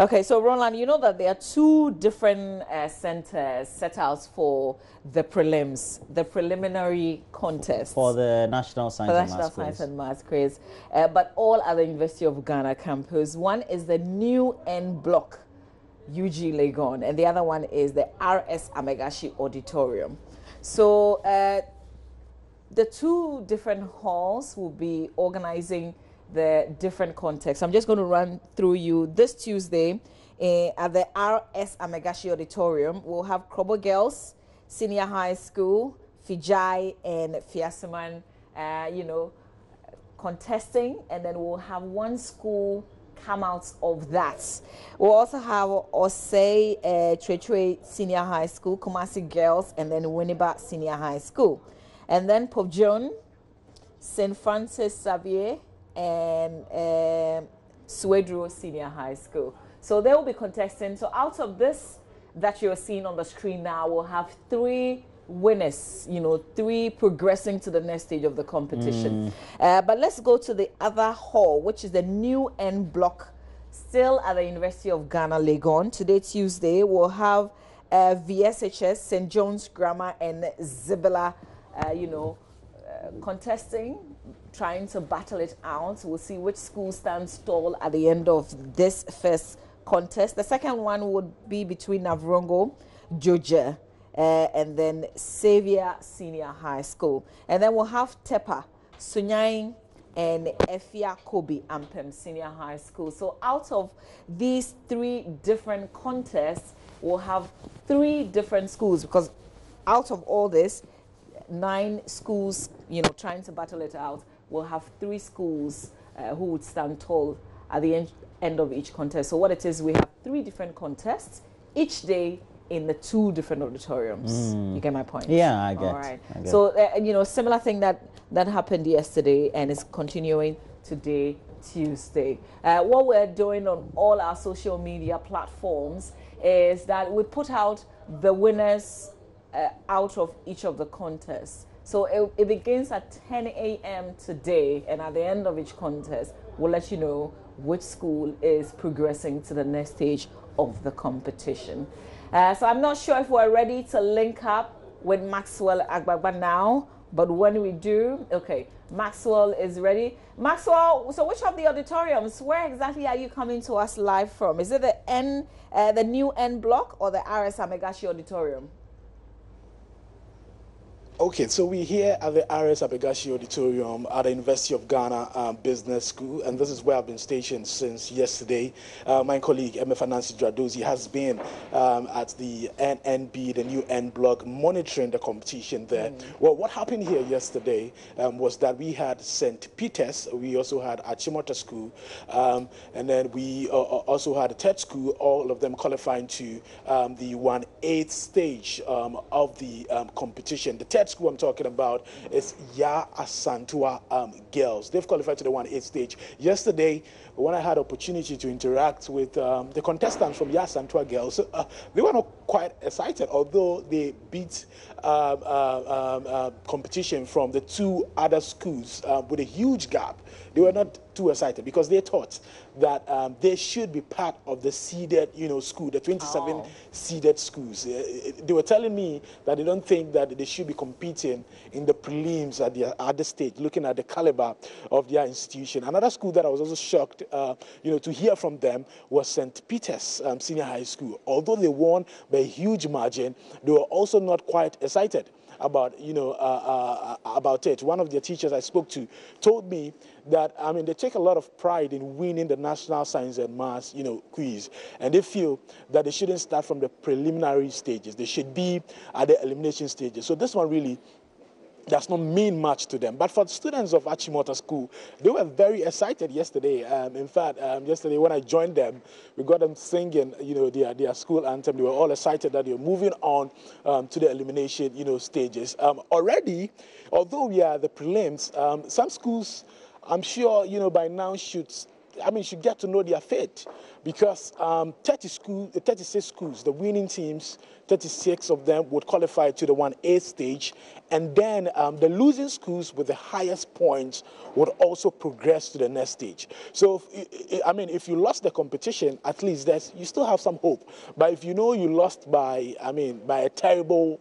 Okay, so Roland, you know that there are two different centers set out for the prelims, the preliminary contest. For the National Science and Maths quiz. But all at the University of Ghana campus. One is the new N block, UG Legon, and the other one is the RS Amegashi Auditorium. So the two different halls will be organizing the different contexts. I'm just going to run through you. This Tuesday at the RS Amegashi Auditorium, we'll have Krobo Girls, Senior High School, Fijai and Fiasiman, contesting, and then we'll have one school come out of that. We'll also have Osei Chwechwe Senior High School, Kumasi Girls, and then Winneba Senior High School. And then Pobjon, St. Francis Xavier, and Suedro Senior High School. So they will be contesting. So out of this that you're seeing on the screen now, we'll have three winners, three progressing to the next stage of the competition. But let's go to the other hall, which is the new N block, still at the University of Ghana, Legon. Today, Tuesday, we'll have VSHS, St. John's Grammar, and Zibela, contesting, trying to battle it out. We'll see which school stands tall at the end of this first contest. The second one would be between Navrongo, Georgia, and then Xavier Senior High School. And then we'll have Tepa, Sunyain, and Efia Kobe Ampem Senior High School. So out of these three different contests, we'll have three different schools, because out of all this, 9 schools, trying to battle it out, we'll have 3 schools who would stand tall at the end of each contest. So what it is, we have 3 different contests each day in the 2 different auditoriums. You get my point? Yeah, I get. All right. So similar thing that happened yesterday and is continuing today, Tuesday. What we're doing on all our social media platforms is that we put out the winners out of each of the contests. So it begins at 10 a.m. today, and at the end of each contest, we'll let you know which school is progressing to the next stage of the competition. So I'm not sure if we're ready to link up with Maxwell Agbagba now, but when we do, okay, Maxwell is ready. Maxwell, so which of the auditoriums, where exactly are you coming to us live from? Is it the new N block or the RS Amegashi Auditorium? Okay, so we're here at the RS Abegashi Auditorium at the University of Ghana Business School, and this is where I've been stationed since yesterday. My colleague, MF Nancy Dradozi, has been at the NNB, the new N block, monitoring the competition there. Well, what happened here yesterday was that we had St. Peter's, we also had Achimota School, and then we also had a third school, all of them qualifying to the 1/8 stage of the competition. The third school I'm talking about is Ya Asantua Girls. They've qualified to the 1/8 stage. Yesterday, when I had opportunity to interact with the contestants from Ya Asantua Girls, they were not quite excited, although they beat competition from the 2 other schools with a huge gap. They were not too excited because they thought that they should be part of the seeded, school, the 27 seeded schools. They were telling me that they don't think that they should be competing in the prelims at the other stage, looking at the caliber of their institution. Another school that I was also shocked, to hear from them was St. Peter's Senior High School. Although they won by a huge margin, they were also not quite excited about about it. One of their teachers I spoke to told me that they take a lot of pride in winning the National Science and Maths quiz, and they feel that they shouldn't start from the preliminary stages. They should be at the elimination stages. So this one really does not mean much to them. But for the students of Achimota School, they were very excited yesterday. In fact, yesterday when I joined them, we got them singing, their school anthem. They were all excited that they were moving on to the elimination, stages. Already, although we are the prelims, some schools, I'm sure, by now should should get to know their fate, because 36 schools, the winning teams, 36 of them would qualify to the 1A stage, and then the losing schools with the highest points would also progress to the next stage. So, if you lost the competition, at least you still have some hope. But if you know you lost by a terrible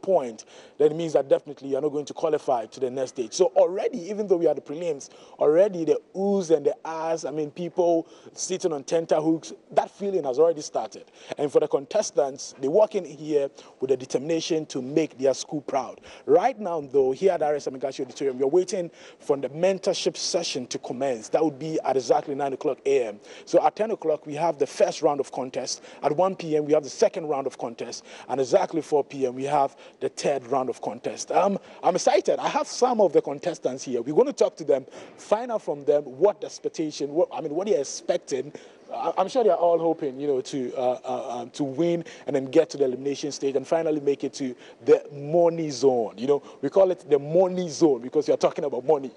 point, then it means that definitely you're not going to qualify to the next stage. So already, even though we are the prelims, already the oohs and the ahs, people sitting on tenterhooks, that feeling has already started. And for the contestants, they walk in here with a determination to make their school proud. Right now, though, here at RS Amigashi Auditorium, we're waiting for the mentorship session to commence. That would be at exactly 9 o'clock a.m. So at 10 o'clock, we have the first round of contest. At 1 p.m., we have the second round of contest. And exactly 4 p.m., we have the third round of contest. I'm excited. I have some of the contestants here. We're going to talk to them, find out from them what the expectation, what they're expecting. I'm sure they're all hoping, to win and then get to the elimination stage and finally make it to the money zone. We call it the money zone because you're talking about money.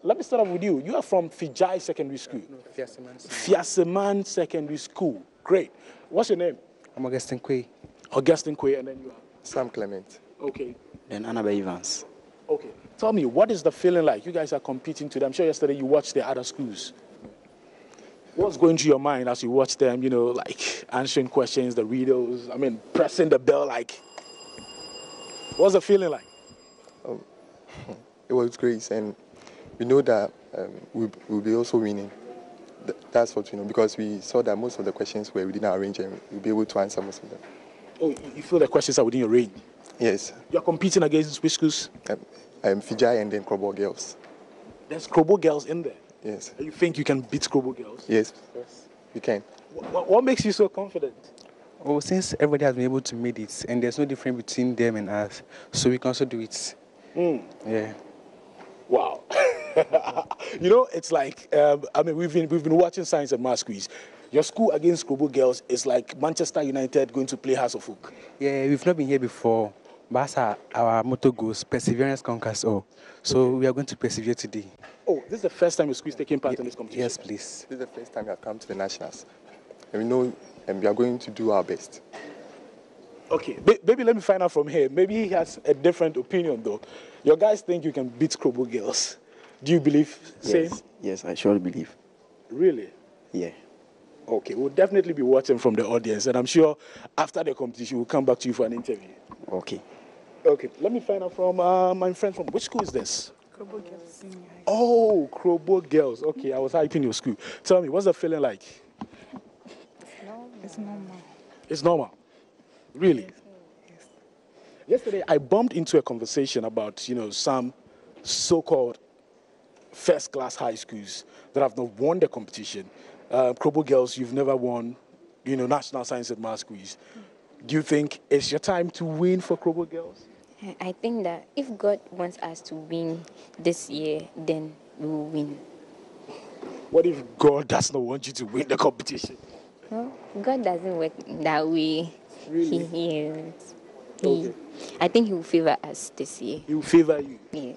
Let me start off with you. You are from Fijai Secondary School. No, Fiaseman. Fiaseman Secondary School. Great. What's your name? I'm Augustine Quay. Augustine Quay, and then you are? Sam Clement. Okay. Then Annabelle Evans. Okay. Tell me, what is the feeling like? You guys are competing today. I'm sure yesterday you watched the other schools. What's going through your mind as you watch them, like answering questions, the riddles, pressing the bell, what's the feeling like? It was great, and we know that we'll be also winning. That's what we know, because we saw that most of the questions were within our range and we'll be able to answer most of them. Oh, you feel the questions are within your range? Yes. You're competing against which schools? Fijai and then Krobo girls. There's Krobo girls in there? Yes. You think you can beat Krobo girls? Yes, we can. What makes you so confident? Oh, since everybody has been able to make it, and there's no difference between them and us, so we can also do it. Yeah. Wow. It's like, we've been watching Science and Math Quiz. Your school against Krobo girls is like Manchester United going to play House of Oak. Yeah, we've not been here before, but our motto goes, perseverance conquers all. So we are going to persevere today. Oh, this is the first time your school is taking part in this competition? Yes, please. This is the first time we have come to the Nationals. And we know we are going to do our best. Okay, maybe let me find out from here. Maybe he has a different opinion, though. Your guys think you can beat Krobo girls. Do you believe same? Yes, I surely believe. Really? Yeah. Okay, we'll definitely be watching from the audience, and I'm sure after the competition, we'll come back to you for an interview. Okay. Okay, let me find out from my friend from which school is this? Krobo Girls Senior High. Oh, Krobo Girls. Okay, I was hyping your school. Tell me, what's the feeling like? It's normal. It's normal. Really? Yes. Yesterday, I bumped into a conversation about, some so-called first-class high schools that have not won the competition. Krobo Girls, you've never won, National Science and Math Quiz. Do you think it's your time to win for Krobo Girls? I think that if God wants us to win this year, then we will win. What if God does not want you to win the competition? No, God doesn't work that way. Really? Okay. I think He will favor us this year. He will favor you? Yeah.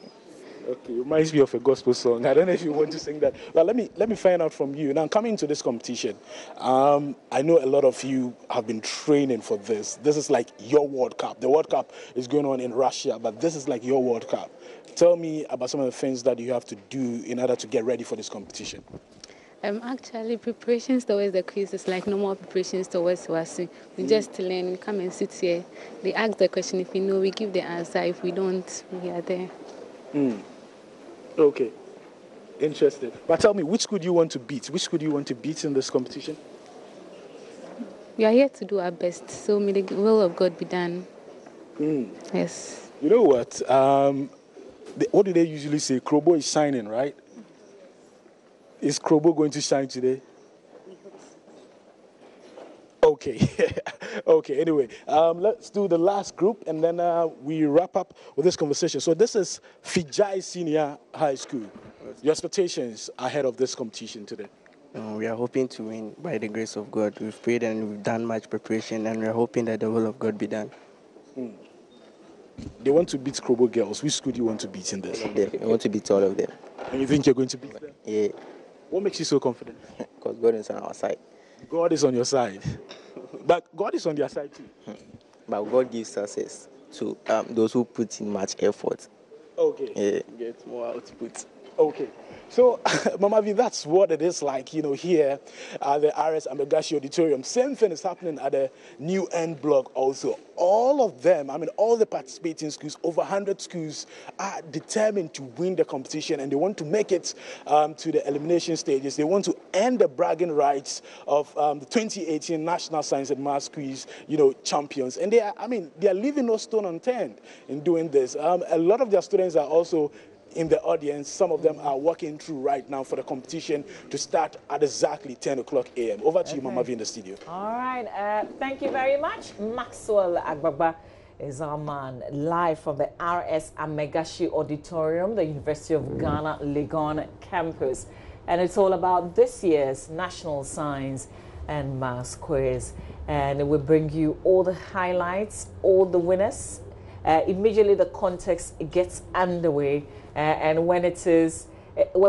Okay, it reminds me of a gospel song. I don't know if you want to sing that. But let me find out from you. Now, coming to this competition, I know a lot of you have been training for this. This is like your World Cup. The World Cup is going on in Russia, but this is like your World Cup. Tell me about some of the things that you have to do in order to get ready for this competition. Actually, preparations towards the quiz is like normal preparations towards WASU. We just learn, we come and sit here. They ask the question. If we know, we give the answer. If we don't, we are there. Okay. Interesting. But tell me, which school do you want to beat? Which school do you want to beat in this competition? We are here to do our best. So may the will of God be done. Yes. You know what? What do they usually say? Krobo is shining, right? Is Krobo going to shine today? Okay. Okay, anyway, let's do the last group and then we wrap up with this conversation. So this is Fijai Senior High School. Your expectations ahead of this competition today? We are hoping to win by the grace of God. We've prayed and we've done much preparation and we're hoping that the will of God be done. They want to beat Krobo Girls. Which school do you want to beat in this? I want to beat all of them. And you think you're going to beat them? Yeah. What makes you so confident? Because God is on our side. God is on your side. But God is on their side too. But God gives success to those who put in much effort. Okay. Get more output. Okay. So, Mama V, that's what it is like, here at the RS Amegashi Auditorium. Same thing is happening at the New End Block also. All of them, all the participating schools, over 100 schools, are determined to win the competition, and they want to make it to the elimination stages. They want to end the bragging rights of the 2018 National Science and Maths Quiz, champions. And they are leaving no stone unturned in doing this. A lot of their students are also in the audience. Some of them are walking through right now for the competition to start at exactly 10 o'clock a.m. Over to you, Mama V, in the studio. All right. Thank you very much. Maxwell Agbagba is our man, live from the RS Amegashi Auditorium, the University of Ghana, Legon campus. And it's all about this year's National Science and Maths Quiz. And we bring you all the highlights, all the winners. Immediately the contest gets underway, and when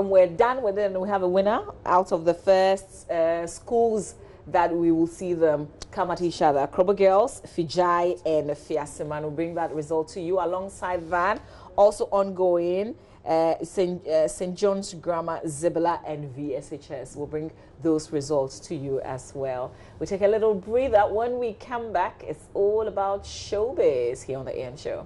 we're done with it and we have a winner out of the first schools that we will see them come at each other, Krobo Girls, Fijai and Fiasiman, will bring that result to you. Alongside that, also ongoing, St. John's Grammar, Zibla and VSHS will bring those results to you as well. We take a little breather. When we come back, it's all about showbiz here on the AM Show.